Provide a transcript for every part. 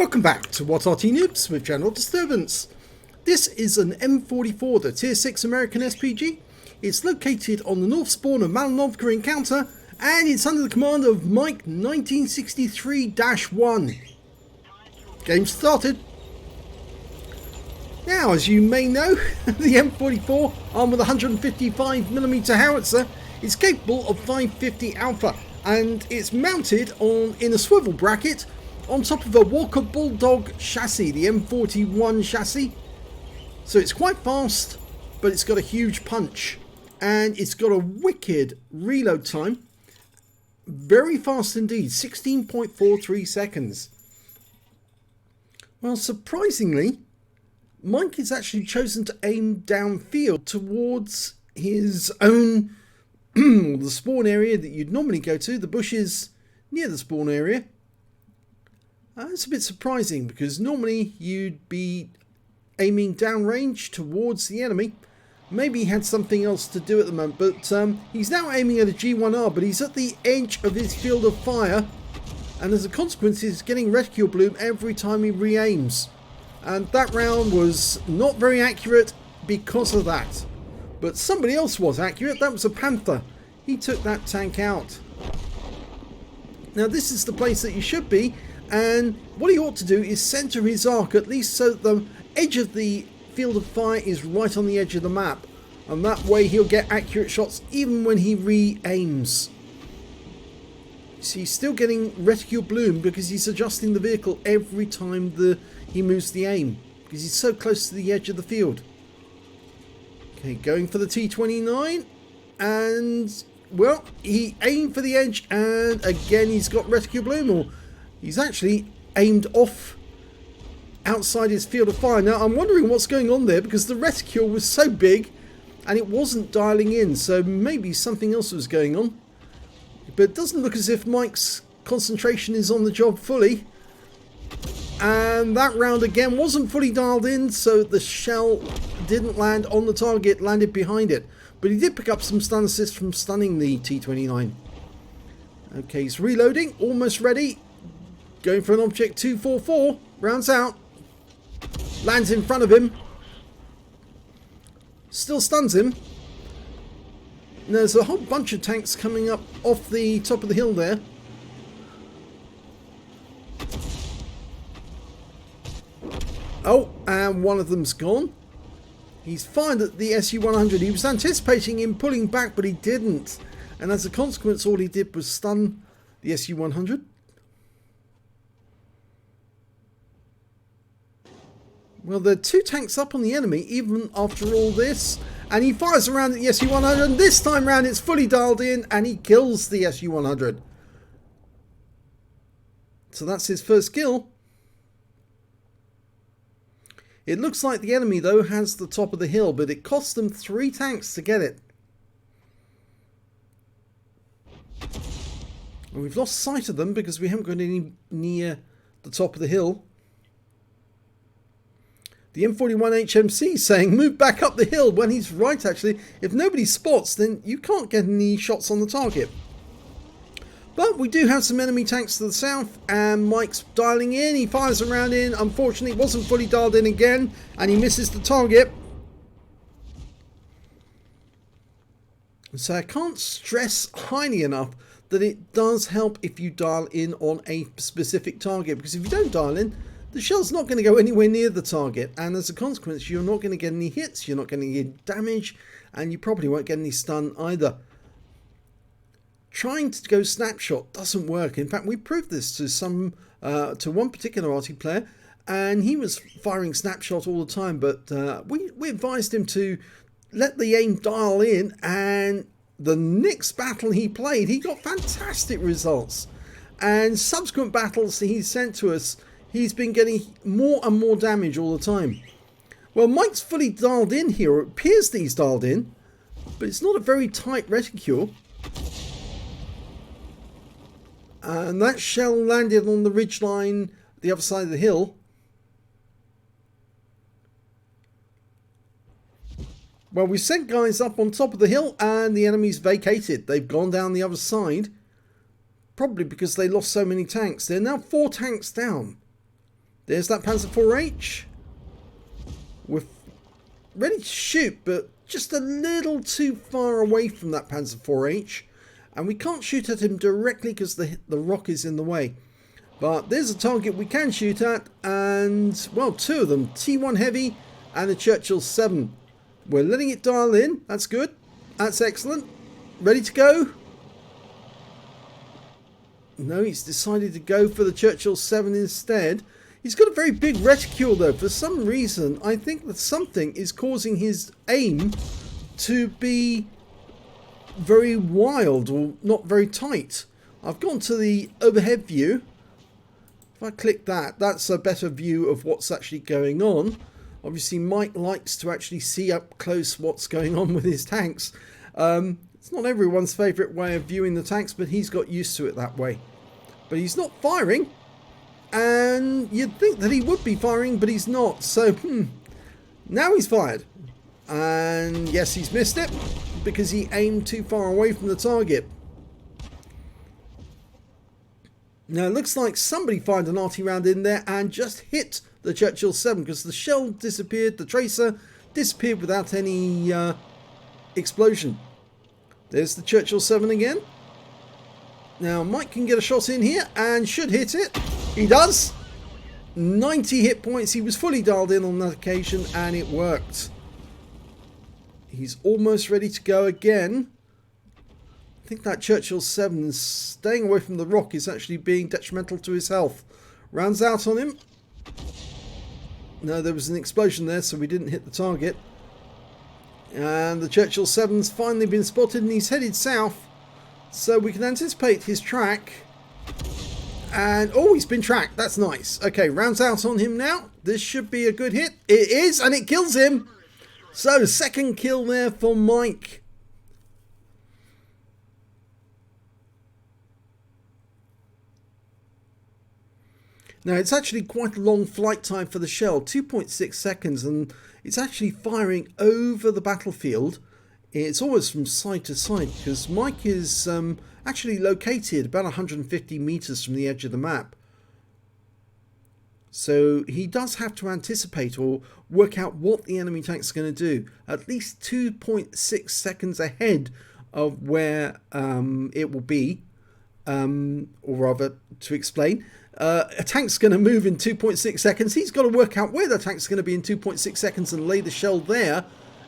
Welcome back to What Arty Noobs with General Disturbance. This is an M44, the Tier 6 American SPG. It's located on the north spawn of Malinovka Encounter, and it's under the command of Mike 1963-1. Game started. Now, as you may know, the M44, armed with a 155mm howitzer, is capable of 550 alpha, and it's mounted in a swivel bracket on top of a Walker Bulldog chassis, the M41 chassis. So it's quite fast, but it's got a huge punch, and it's got a wicked reload time. Very fast indeed, 16.43 seconds. Well, surprisingly, Mike has actually chosen to aim downfield towards his own the spawn area that you'd normally go to, the bushes near the spawn area. It's a bit surprising because normally you'd be aiming downrange towards the enemy. Maybe he had something else to do at the moment, but he's now aiming at a G1R, but he's at the edge of his field of fire, and as a consequence he's getting reticule bloom every time he re-aims. And that round was not very accurate because of that. But somebody else was accurate. That was a Panther. He took that tank out. Now this is the place that you should be, and what he ought to do is center his arc at least so that the edge of the field of fire is right on the edge of the map, and that way he'll get accurate shots even when he re-aims. So he's still getting reticule bloom because he's adjusting the vehicle every time he moves the aim, because he's so close to the edge of the field. Okay, going for the T29, and well, he aimed for the edge, and again he's got reticule bloom, or he's actually aimed off outside his field of fire. Now I'm wondering what's going on there, because the reticule was so big and it wasn't dialing in, so maybe something else was going on. But it doesn't look as if Mike's concentration is on the job fully. And that round again wasn't fully dialed in, so the shell didn't land on the target, landed behind it. But he did pick up some stun assist from stunning the T29. Okay, he's reloading, almost ready. Going for an object 244, rounds out. Lands in front of him. Still stuns him. And there's a whole bunch of tanks coming up off the top of the hill there. Oh, and one of them's gone. He's fired at the SU-100. He was anticipating him pulling back, but he didn't. And as a consequence, all he did was stun the SU-100. Well, there are two tanks up on the enemy, even after all this. And he fires around at the SU-100, and this time round it's fully dialed in, and he kills the SU-100. So that's his first kill. It looks like the enemy, though, has the top of the hill, but it cost them 3 tanks to get it. And we've lost sight of them because we haven't got any near the top of the hill. The M41 HMC saying, move back up the hill, when he's right actually. If nobody spots, then you can't get any shots on the target. But we do have some enemy tanks to the south, and Mike's dialing in. He fires around in. Unfortunately, it wasn't fully dialed in again, and he misses the target. So I can't stress highly enough that it does help if you dial in on a specific target, because if you don't dial in, the shell's not going to go anywhere near the target, and as a consequence you're not going to get any hits, you're not going to get damage, and you probably won't get any stun either. Trying to go snapshot doesn't work. In fact, we proved this to one particular Arty player, and he was firing snapshot all the time, but we advised him to let the aim dial in, and the next battle he played, he got fantastic results. And subsequent battles he sent to us, he's been getting more and more damage all the time. Well, Mike's fully dialed in here, or it appears that he's dialed in, but it's not a very tight reticule. And that shell landed on the ridgeline, the other side of the hill. Well, we sent guys up on top of the hill, and the enemy's vacated. They've gone down the other side. Probably because they lost so many tanks. They're now 4 tanks down. There's that Panzer IV-H. We're ready to shoot, but just a little too far away from that Panzer IV-H. And we can't shoot at him directly because the rock is in the way. But there's a target we can shoot at, and, well, two of them. T1 Heavy and a Churchill 7. We're letting it dial in. That's good. That's excellent. Ready to go? No, he's decided to go for the Churchill 7 instead. He's got a very big reticule though. For some reason, I think that something is causing his aim to be very wild or not very tight. I've gone to the overhead view. If I click that, that's a better view of what's actually going on. Obviously, Mike likes to actually see up close what's going on with his tanks. It's not everyone's favourite way of viewing the tanks, but he's got used to it that way. But he's not firing. And you'd think that he would be firing, but he's not. So, now he's fired. And yes, he's missed it because he aimed too far away from the target. Now, it looks like somebody fired an Arty round in there and just hit the Churchill 7 because the shell disappeared, the tracer disappeared without any explosion. There's the Churchill 7 again. Now, Mike can get a shot in here and should hit it. He does. 90 hit points. He was fully dialed in on that occasion and it worked. He's almost ready to go again. I think that Churchill 7 staying away from the rock is actually being detrimental to his health. Rounds out on him. No, there was an explosion there, so we didn't hit the target. And the Churchill 7's finally been spotted and he's headed south. So we can anticipate his track. And, oh, he's been tracked. That's nice. Okay, rounds out on him now. This should be a good hit. It is, and it kills him. So, second kill there for Mike. Now, it's actually quite a long flight time for the shell, 2.6 seconds, and it's actually firing over the battlefield. It's always from side to side because Mike is actually located about 150 meters from the edge of the map. So he does have to anticipate or work out what the enemy tank's going to do. At least 2.6 seconds ahead of where it will be. Or rather, to explain, a tank's going to move in 2.6 seconds. He's got to work out where the tank's going to be in 2.6 seconds and lay the shell there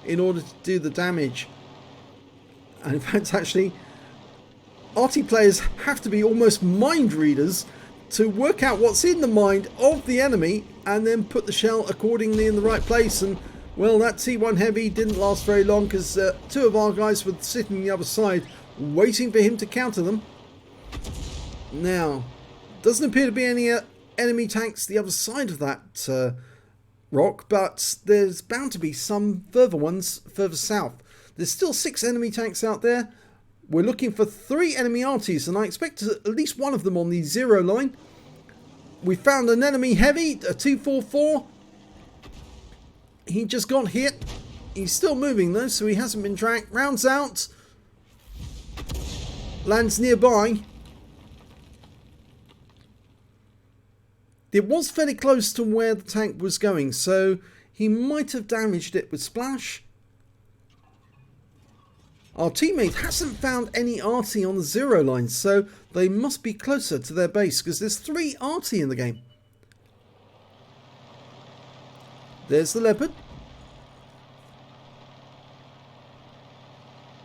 in order to do the damage. And in fact, actually, Arty players have to be almost mind readers to work out what's in the mind of the enemy and then put the shell accordingly in the right place. And, well, that T1 Heavy didn't last very long because two of our guys were sitting on the other side waiting for him to counter them. Now, doesn't appear to be any enemy tanks the other side of that rock, but there's bound to be some further ones further south. There's still 6 enemy tanks out there. We're looking for 3 enemy Artys, and I expect at least one of them on the 0 line. We found an enemy heavy, a 244. He just got hit. He's still moving though, so he hasn't been tracked. Rounds out. Lands nearby. It was fairly close to where the tank was going, so he might have damaged it with splash. Our teammate hasn't found any Arty on the 0 line, so they must be closer to their base because there's 3 Arty in the game. There's the Leopard.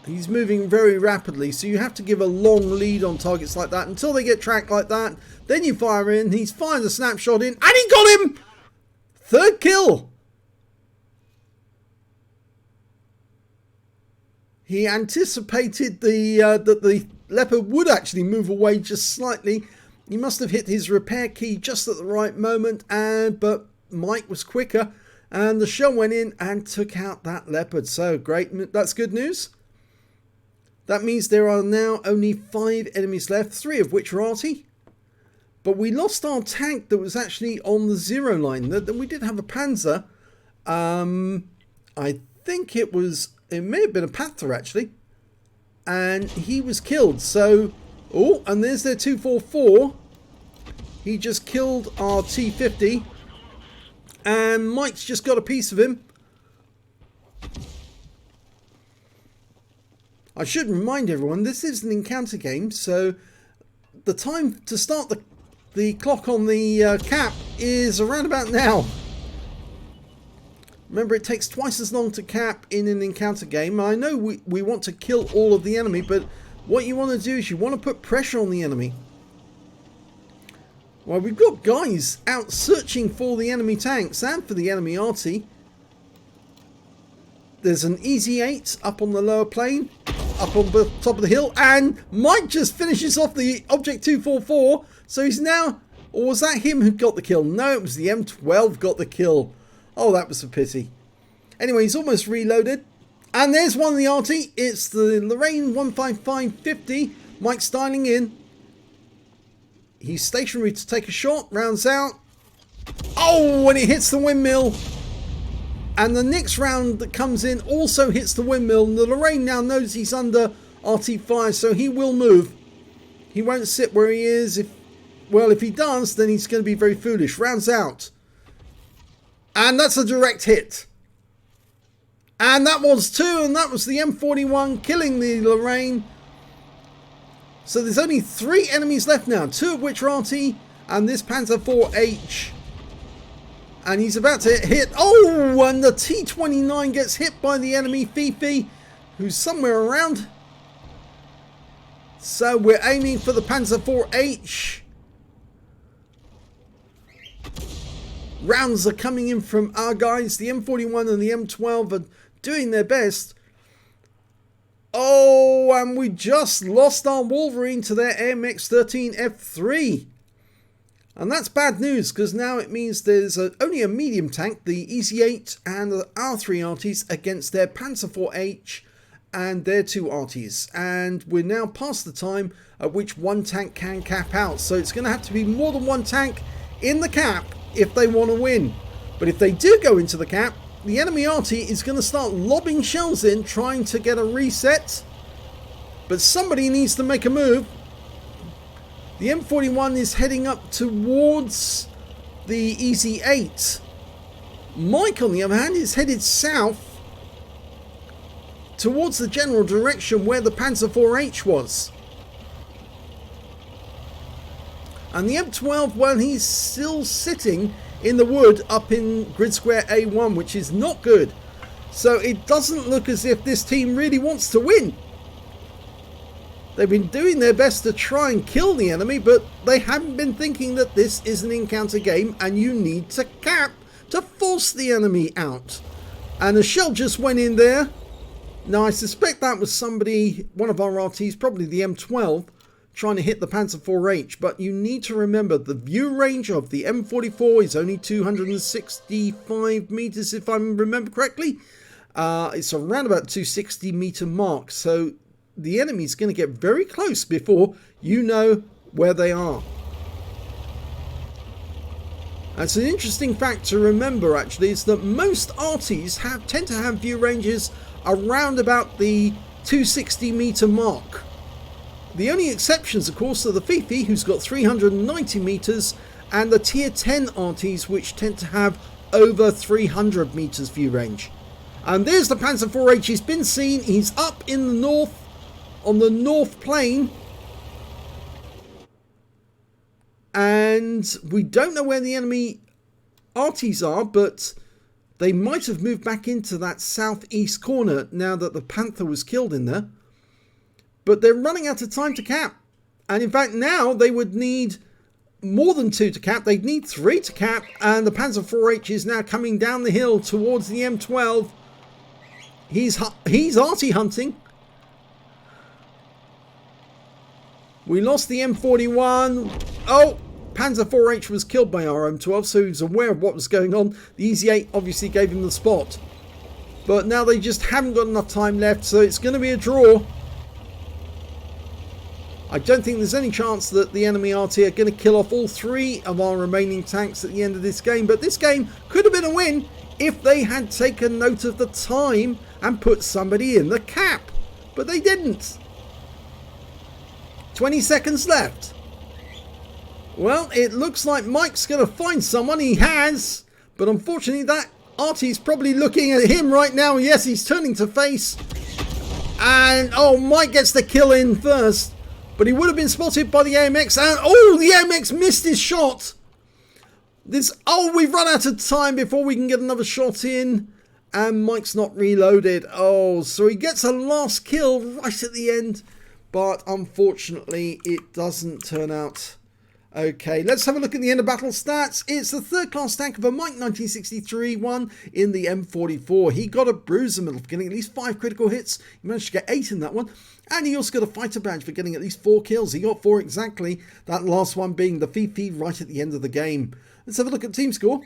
He's moving very rapidly, so you have to give a long lead on targets like that until they get tracked like that. Then you fire in. He's fired a snapshot in, and he got him! 3rd kill! He anticipated that the Leopard would actually move away just slightly. He must have hit his repair key just at the right moment, but Mike was quicker, and the shell went in and took out that Leopard. So great, that's good news. That means there are now only 5 enemies left, 3 of which are Arty. But we lost our tank that was actually on the 0 line. Then we did have a Panzer. I think it may have been a Panther actually. And he was killed. So, oh, and there's their 244. He just killed our T-50. And Mike's just got a piece of him. I should remind everyone, this is an encounter game, so the time to start the clock on the cap is around about now. Remember, it takes twice as long to cap in an encounter game. I know we want to kill all of the enemy, but what you want to do is you want to put pressure on the enemy. Well, we've got guys out searching for the enemy tanks and for the enemy Arty. There's an Easy 8 up on the lower plane, up on the top of the hill, and Mike just finishes off the Object 244. So he's now, or was that him who got the kill? No, it was the M12 got the kill. Oh, that was a pity. Anyway, he's almost reloaded. And there's one of the Arty. It's the Lorraine 15550. Mike's dialing in. He's stationary to take a shot. Rounds out. Oh, and it hits the windmill. And the next round that comes in also hits the windmill. And the Lorraine now knows he's under Arty fire, so he will move. He won't sit where he is. If he does, then he's going to be very foolish. Rounds out. And that's a direct hit. And that was two, and that was the M41 killing the Lorraine. So there's only 3 enemies left now, 2 of which are Arty, and this Panzer IV-H. And he's about to hit. Oh, and the T-29 gets hit by the enemy Fifi, who's somewhere around. So we're aiming for the Panzer IV-H. Rounds are coming in from our guys. The M41 and the M12 are doing their best. Oh, and we just lost our Wolverine to their AMX-13F3. And that's bad news, because now it means there's only a medium tank, the Easy 8 and the R3 Artys against their Panzer IV-H and their 2 Artys. And we're now past the time at which one tank can cap out. So it's going to have to be more than one tank in the cap if they want to win. But if they do go into the cap, the enemy Arty is going to start lobbing shells in, trying to get a reset. But somebody needs to make a move. The M41 is heading up towards the Easy 8. Mike, on the other hand, is headed south towards the general direction where the Panzer IV-H was. And the M12, well, he's still sitting in the wood up in grid square A1, which is not good. So it doesn't look as if this team really wants to win. They've been doing their best to try and kill the enemy, but they haven't been thinking that this is an encounter game and you need to cap to force the enemy out. And a shell just went in there. Now I suspect that was somebody, one of our RTs, probably the M12, trying to hit the Panzer IV-H, but you need to remember the view range of the M44 is only 265 meters, if I remember correctly. It's around about 260 meter mark, so the enemy's going to get very close before you know where they are. That's an interesting fact to remember, actually, is that most Artys tend to have view ranges around about the 260 meter mark. The only exceptions, of course, are the Fifi, who's got 390 meters, and the tier 10 Artys, which tend to have over 300 meters view range. And there's the Panzer IV-H. He's been seen. He's up in the north, on the north plain. And we don't know where the enemy Artys are, but they might have moved back into that southeast corner now that the Panther was killed in there. But they're running out of time to cap. And in fact, now they would need more than 2 to cap. They'd need 3 to cap. And the Panzer IV-H is now coming down the hill towards the M12. He's Arty hunting. We lost the M41. Oh, Panzer IV-H was killed by our M12, so he was aware of what was going on. The Easy 8 obviously gave him the spot. But now they just haven't got enough time left, so it's going to be a draw. I don't think there's any chance that the enemy Arty are going to kill off all 3 of our remaining tanks at the end of this game. But this game could have been a win if they had taken note of the time and put somebody in the cap. But they didn't. 20 seconds left. Well, it looks like Mike's going to find someone. He has. But unfortunately, that Arty's probably looking at him right now. Yes, he's turning to face. And, oh, Mike gets the kill in first. But he would have been spotted by the AMX. And, oh, the AMX missed his shot. We've run out of time before we can get another shot in. And Mike's not reloaded. Oh, so he gets a last kill right at the end. But unfortunately, it doesn't turn out okay. Let's have a look at the end of battle stats. It's the third class tank of a Mike 1963 one in the M44. He got a bruiser medal for getting at least 5 critical hits. He managed to get 8 in that one. And he also got a fighter badge for getting at least 4 kills. He got 4 exactly. That last one being the Fifi right at the end of the game. Let's have a look at team score.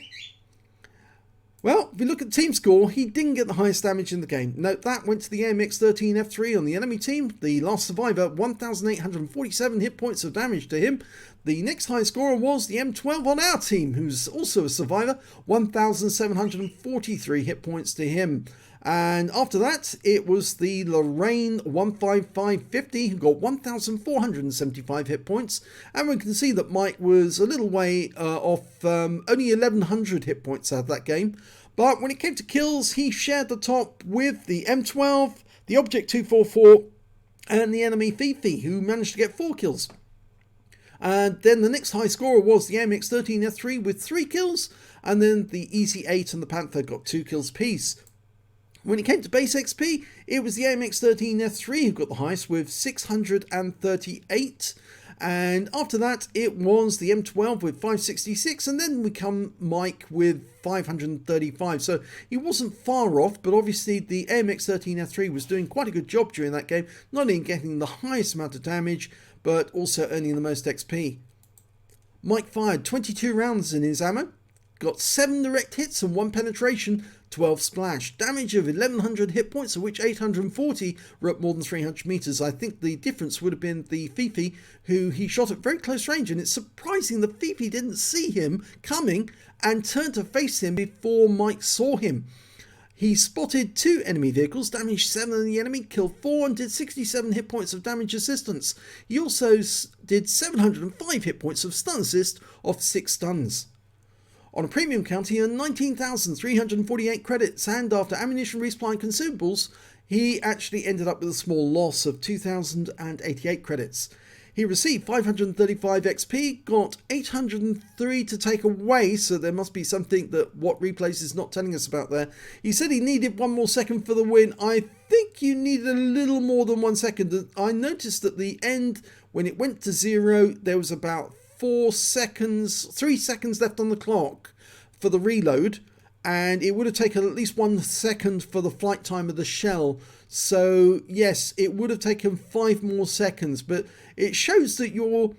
Well, if we look at team score, he didn't get the highest damage in the game. Note that went to the AMX-13F3 on the enemy team. The last survivor, 1,847 hit points of damage to him. The next highest scorer was the M12 on our team, who's also a survivor, 1,743 hit points to him. And after that, it was the Lorraine 15550 who got 1,475 hit points. And we can see that Mike was a little way off, only 1,100 hit points out of that game. But when it came to kills, he shared the top with the M12, the Object 244, and the enemy Fifi, who managed to get 4 kills. And then the next high scorer was the AMX-13F3 with 3 kills. And then the Easy 8 and the Panther got 2 kills apiece. When it came to base XP, it was the AMX-13F3 who got the highest with 638. And after that, it was the M12 with 566. And then we come Mike with 535. So he wasn't far off, but obviously the AMX-13F3 was doing quite a good job during that game. Not only getting the highest amount of damage, but also earning the most XP. Mike fired 22 rounds in his ammo. Got 7 direct hits and 1 penetration, 12 splash. Damage of 1,100 hit points, of which 840 were at more than 300 meters. I think the difference would have been the Fifi, who he shot at very close range. And it's surprising the Fifi didn't see him coming and turned to face him before Mike saw him. He spotted 2 enemy vehicles, damaged 7 of the enemy, killed 4 and did 67 hit points of damage assistance. He also did 705 hit points of stun assist off 6 stuns. On a premium count, he earned 19,348 credits, and after ammunition, resupply and consumables, he actually ended up with a small loss of 2,088 credits. He received 535 XP, got 803 to take away, so there must be something that What Replays is not telling us about there. He said he needed 1 more second for the win. I think you needed a little more than 1 second. I noticed at the end, when it went to 0, there was about 3 seconds left on the clock for the reload, and it would have taken at least 1 second for the flight time of the shell. So yes, it would have taken 5 more seconds, but it shows that your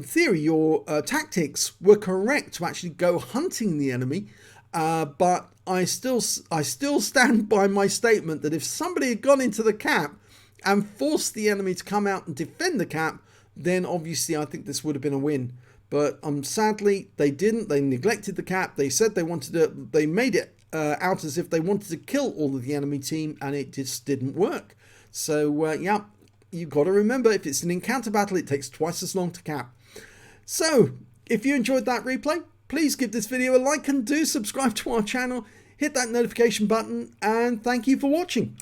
theory, your tactics were correct to actually go hunting the enemy. But I still stand by my statement that if somebody had gone into the cap and forced the enemy to come out and defend the cap, then obviously I think this would have been a win. But sadly, they didn't. They neglected the cap. They said they wanted to. They made it out as if they wanted to kill all of the enemy team, and it just didn't work. So yeah, you've got to remember, if it's an encounter battle, it takes twice as long to cap. So if you enjoyed that replay, please give this video a like and do subscribe to our channel. Hit that notification button, and thank you for watching.